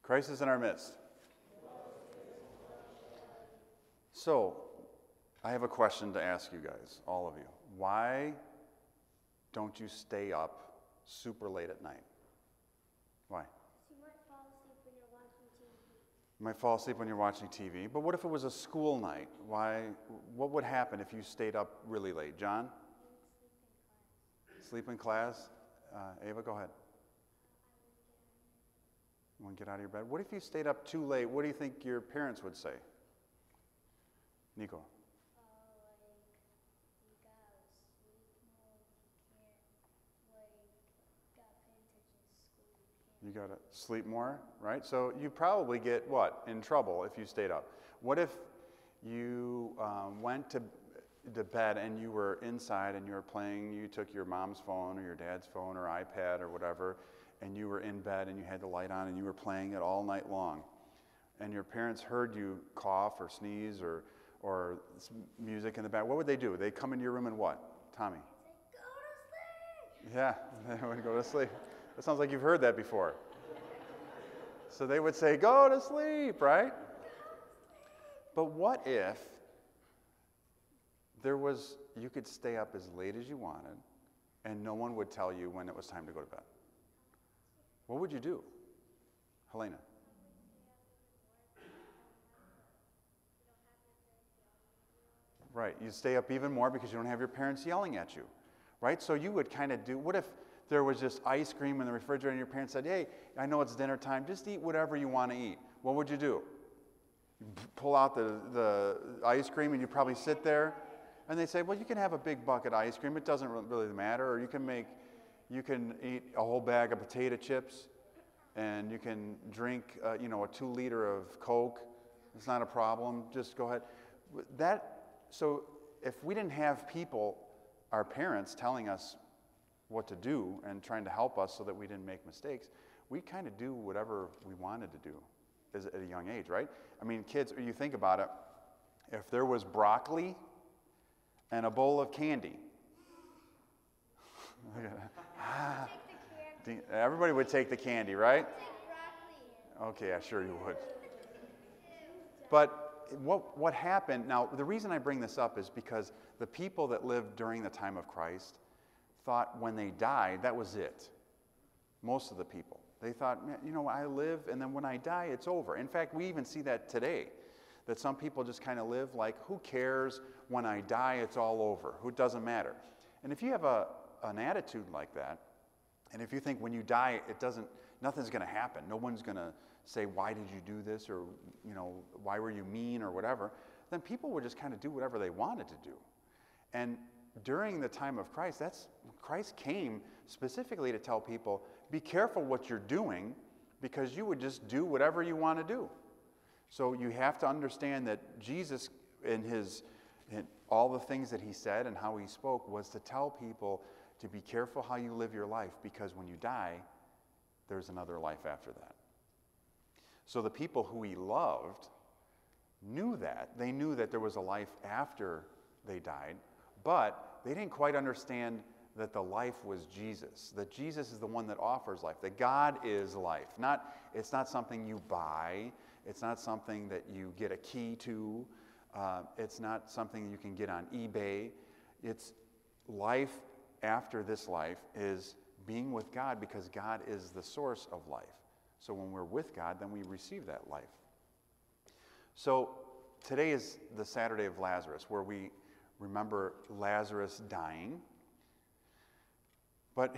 Christ is in our midst. So, I have a question to ask you guys, all of you. Why don't you stay up super late at night? Why? You might fall asleep when you're watching TV. You might fall asleep when you're watching TV. But what if it was a school night? What would happen if you stayed up really late? John? Sleep in class? Ava, go ahead. You want to get out of your bed? What if you stayed up too late? What do you think your parents would say? Nico? You gotta sleep more. You gotta pay attention to school. You got to sleep more, right? So you probably get what? In trouble if you stayed up. What if you went to bed and you were inside and you were playing, you took your mom's phone or your dad's phone or iPad or whatever, and you were in bed and you had the light on and you were playing it all night long, and your parents heard you cough or sneeze or music in the back, what would they do? They'd come into your room and what? Tommy? Go to sleep! Yeah, they would go to sleep. That sounds like you've heard that before. So they would say, go to sleep, right? But what if you could stay up as late as you wanted and no one would tell you when it was time to go to bed? What would you do? Helena? Right, you stay up even more because you don't have your parents yelling at you, right? So you would kind of do, what if there was just ice cream in the refrigerator and your parents said, hey, I know it's dinner time, just eat whatever you want to eat. What would you do? You pull out the ice cream and you probably sit there and they say, well, you can have a big bucket of ice cream, it doesn't really matter, or you can eat a whole bag of potato chips and you can drink a 2-liter of Coke. It's not a problem, just go ahead. So if we didn't have people, our parents, telling us what to do and trying to help us so that we didn't make mistakes, we kind of do whatever we wanted to do at a young age, right? I mean, kids, you think about it, if there was broccoli and a bowl of candy, everybody would take the candy, right? Okay, I'm sure you would. But what happened, now the reason I bring this up is because the people that lived during the time of Christ thought when they died, that was it. Most of the people. They thought, I live and then when I die, it's over. In fact, we even see that today, that some people just kind of live like, who cares? When I die, it's all over. Who doesn't matter? And if you have an attitude like that, and if you think when you die, nothing's going to happen. No one's going to say, why did you do this? Or, why were you mean or whatever? Then people would just kind of do whatever they wanted to do. And during the time of Christ, Christ came specifically to tell people, be careful what you're doing because you would just do whatever you want to do. So you have to understand that Jesus, in all the things that he said and how he spoke, was to tell people to be careful how you live your life because when you die, there's another life after that. So the people who he loved knew that. They knew that there was a life after they died, but they didn't quite understand that the life was Jesus, that Jesus is the one that offers life, that God is life. It's not something you buy. It's not something that you get a key to. It's not something you can get on eBay. It's life after this life is being with God because God is the source of life. So when we're with God, then we receive that life. So today is the Saturday of Lazarus, where we remember Lazarus dying. But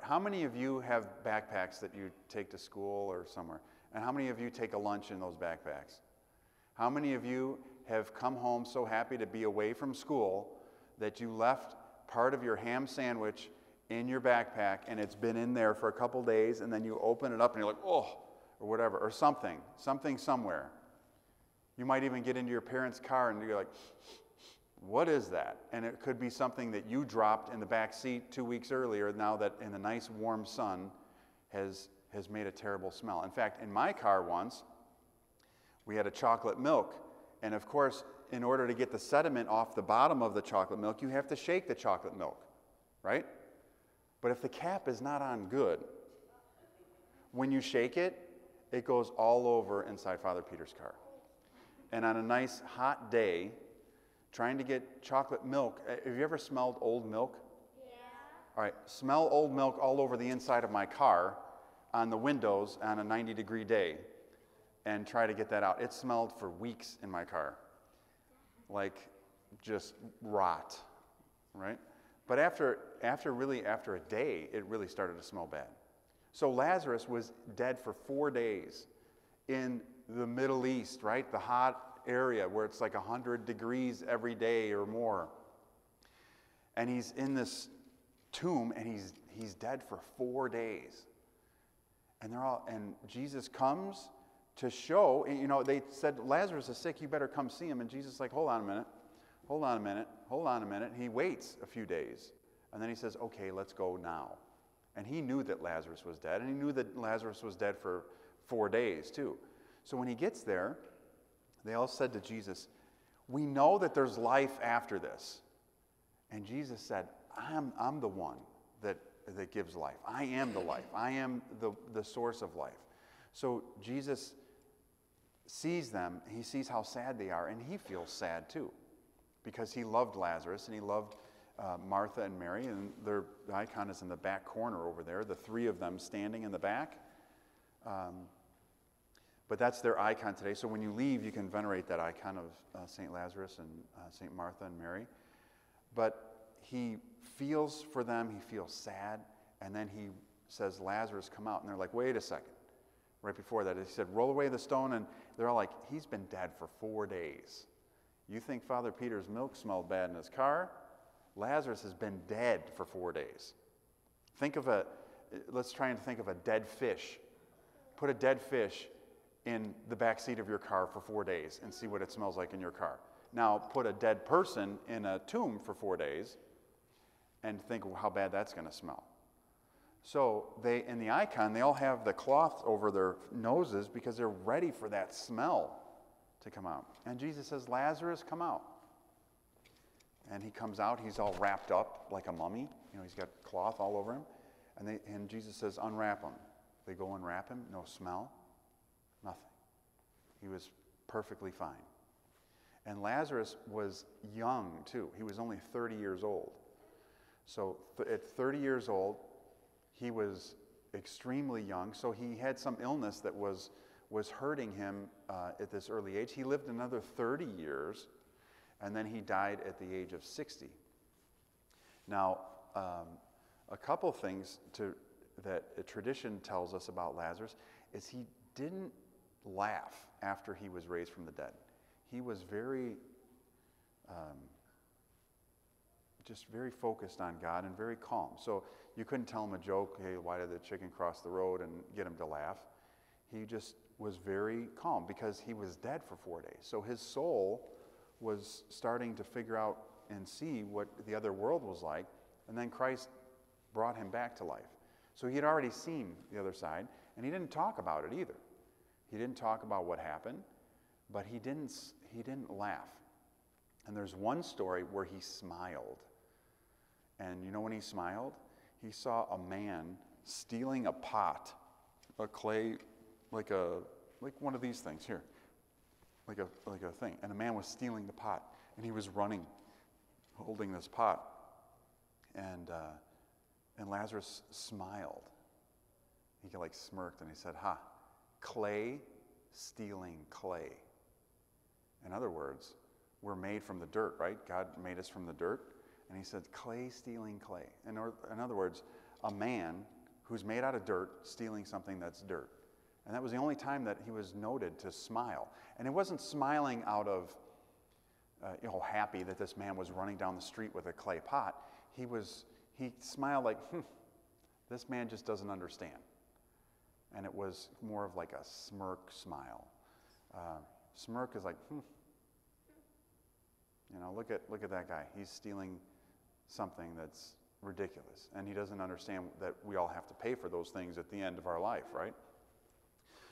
how many of you have backpacks that you take to school or somewhere? And how many of you take a lunch in those backpacks? How many of you have come home so happy to be away from school that you left part of your ham sandwich in your backpack and it's been in there for a couple days and then you open it up and you're like, oh, or whatever, or something somewhere. You might even get into your parents' car and you're like, what is that? And it could be something that you dropped in the back seat 2 weeks earlier, now that in the nice warm sun has made a terrible smell. In fact, in my car once, we had a chocolate milk. And of course, in order to get the sediment off the bottom of the chocolate milk, you have to shake the chocolate milk, right? But if the cap is not on good, when you shake it, it goes all over inside Father Peter's car. And on a nice hot day, trying to get chocolate milk. Have you ever smelled old milk? Yeah. All right, smell old milk all over the inside of my car on the windows on a 90-degree day and try to get that out. It smelled for weeks in my car, like just rot, right? But after a day, it really started to smell bad. So Lazarus was dead for 4 days in the Middle East, right? The hot area where it's like 100 degrees every day or more. And he's in this tomb, and he's dead for 4 days. And Jesus comes to show, they said, Lazarus is sick, you better come see him. And Jesus is like, hold on a minute. He waits a few days. And then he says, okay, let's go now. And he knew that Lazarus was dead, and he knew that Lazarus was dead for 4 days too. So when he gets there, they all said to Jesus, we know that there's life after this. And Jesus said, I'm the one that gives life. I am the life. I am the source of life. So Jesus sees them, he sees how sad they are, and he feels sad too, because he loved Lazarus, and he loved Martha and Mary, and the icon is in the back corner over there, the three of them standing in the back. But that's their icon today. So when you leave, you can venerate that icon of St. Lazarus and St. Martha and Mary. But he feels for them, he feels sad, and then he says, Lazarus, come out. And they're like, wait a second. Right before that, he said, roll away the stone, and they're all like, he's been dead for 4 days. You think Father Peter's milk smelled bad in his car? Lazarus has been dead for 4 days. Let's try and think of a dead fish. Put a dead fish in the back seat of your car for 4 days and see what it smells like in your car. Now, put a dead person in a tomb for 4 days and think how bad that's going to smell. So in the icon, they all have the cloth over their noses because they're ready for that smell to come out. And Jesus says, Lazarus, come out. And he comes out, he's all wrapped up like a mummy. He's got cloth all over him. And Jesus says, unwrap him. They go unwrap him, no smell, nothing. He was perfectly fine. And Lazarus was young too. He was only 30 years old. So at 30 years old, he was extremely young. So he had some illness that was hurting him at this early age. He lived another 30 years, and then he died at the age of 60. Now, a couple things that a tradition tells us about Lazarus is he didn't laugh after he was raised from the dead. He was just very focused on God and very calm. So you couldn't tell him a joke, hey, why did the chicken cross the road, and get him to laugh. He just was very calm because he was dead for 4 days. So his soul was starting to figure out and see what the other world was like, and then Christ brought him back to life. So he had already seen the other side, and he didn't talk about it either. He didn't talk about what happened, but he didn't laugh. And there's one story where he smiled. And when he smiled, he saw a man stealing a pot, a clay, like one of these things here, like a thing. And a man was stealing the pot, and he was running, holding this pot. And Lazarus smiled. He smirked, and he said, "Ha, clay stealing clay." In other words, we're made from the dirt, right? God made us from the dirt. And he said, clay stealing clay. In other words, a man who's made out of dirt stealing something that's dirt. And that was the only time that he was noted to smile. And it wasn't smiling out of happy that this man was running down the street with a clay pot. He smiled like, this man just doesn't understand. And it was more of like a smirk smile. Smirk is like, look at that guy. He's stealing something that's ridiculous. And he doesn't understand that we all have to pay for those things at the end of our life, right?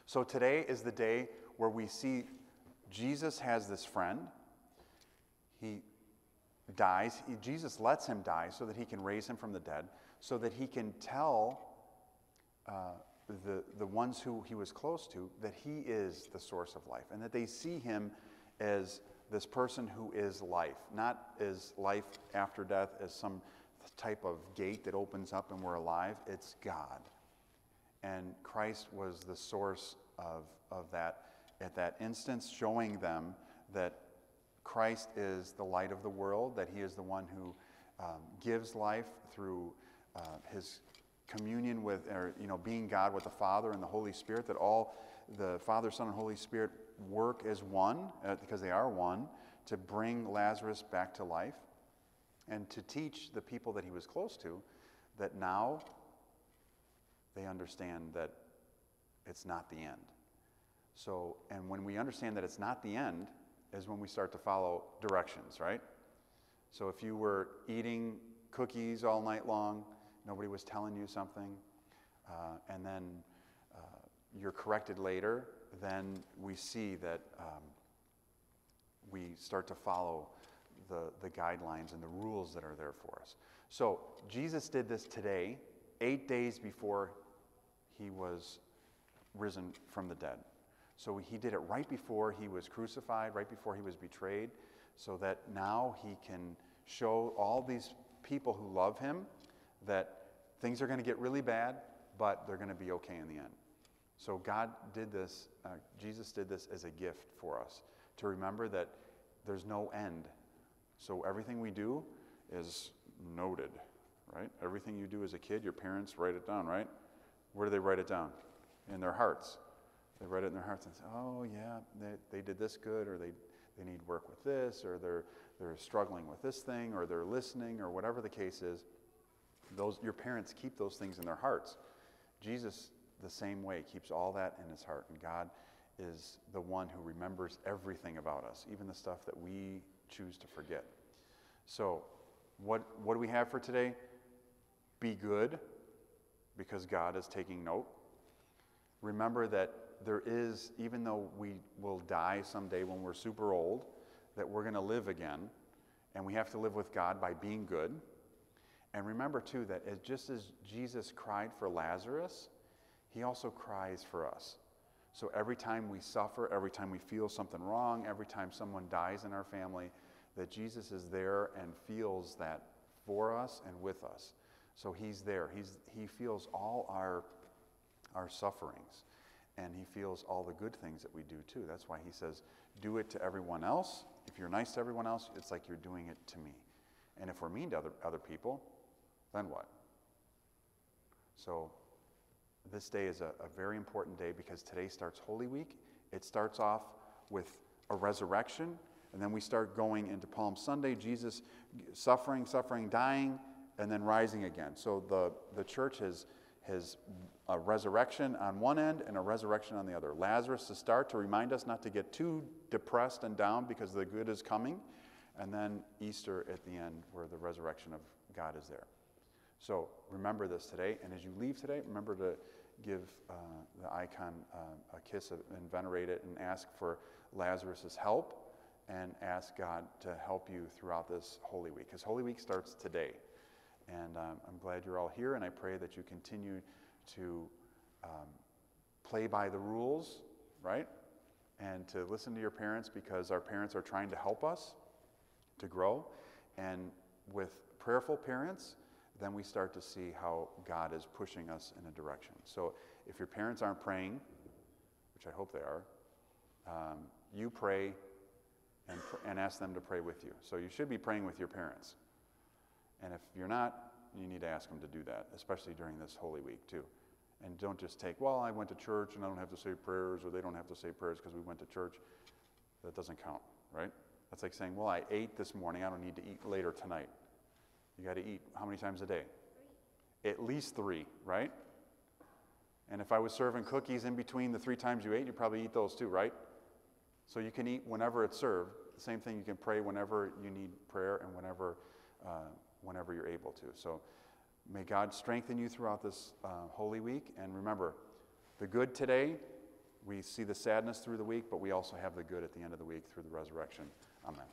So today is the day where we see Jesus has this friend. He dies. Jesus lets him die so that he can raise him from the dead, so that he can tell the ones who he was close to, that he is the source of life, and that they see him as this person who is life, not as life after death, as some type of gate that opens up and we're alive. It's God. And Christ was the source of that at that instance, showing them that Christ is the light of the world, that he is the one who gives life through his communion with, or being God with the Father and the Holy Spirit, that all the Father, Son, and Holy Spirit work as one, because they are one, to bring Lazarus back to life, and to teach the people that he was close to that now they understand that it's not the end. So, and when we understand that it's not the end, is when we start to follow directions, right? So if you were eating cookies all night long, nobody was telling you something, and then you're corrected later, then we see that we start to follow the guidelines and the rules that are there for us. So Jesus did this today, 8 days before he was risen from the dead. So he did it right before he was crucified, right before he was betrayed, so that now he can show all these people who love him that things are going to get really bad, but they're going to be okay in the end. So God did this, Jesus did this as a gift for us, to remember that there's no end. So everything we do is noted, right? Everything you do as a kid, your parents write it down, right? Where do they write it down? In their hearts. They write it in their hearts and say, oh yeah, they did this good, or they need work with this, or they're struggling with this thing, or they're listening, or whatever the case is. Your parents keep those things in their hearts. Jesus, the same way, keeps all that in his heart, and God is the one who remembers everything about us, even the stuff that we choose to forget. So what do we have for today? Be good, because God is taking note. Remember that there is, even though we will die someday when we're super old, that we're going to live again, and we have to live with God by being good. And remember, too, that just as Jesus cried for Lazarus, he also cries for us. So every time we suffer, every time we feel something wrong, every time someone dies in our family, that Jesus is there and feels that for us and with us. So he's there. He feels all our sufferings, and he feels all the good things that we do too. That's why he says, do it to everyone else. If you're nice to everyone else, it's like you're doing it to me. And if we're mean to other people, then what? So this day is a very important day, because today starts Holy Week. It starts off with a resurrection, and then we start going into Palm Sunday, Jesus suffering, dying, and then rising again. So the church has a resurrection on one end and a resurrection on the other. Lazarus to start, to remind us not to get too depressed and down, because the good is coming. And then Easter at the end, where the resurrection of God is there. So remember this today. And as you leave today, remember to give the icon a kiss and venerate it, and ask for Lazarus' help, and ask God to help you throughout this Holy Week. Because Holy Week starts today. And I'm glad you're all here, and I pray that you continue to play by the rules, right? And to listen to your parents, because our parents are trying to help us to grow. And with prayerful parents, then we start to see how God is pushing us in a direction. So if your parents aren't praying, which I hope they are, you pray and ask them to pray with you. So you should be praying with your parents. And if you're not, you need to ask them to do that, especially during this Holy Week too. And don't just take, well, I went to church and I don't have to say prayers, or they don't have to say prayers because we went to church. That doesn't count, right? That's like saying, well, I ate this morning, I don't need to eat later tonight. You got to eat how many times a day? 3. At least 3, right? And if I was serving cookies in between the 3 times you ate, you'd probably eat those too, right? So you can eat whenever it's served. The same thing, you can pray whenever you need prayer, and whenever you're able to. So may God strengthen you throughout this Holy Week. And remember, the good today, we see the sadness through the week, but we also have the good at the end of the week through the resurrection. Amen.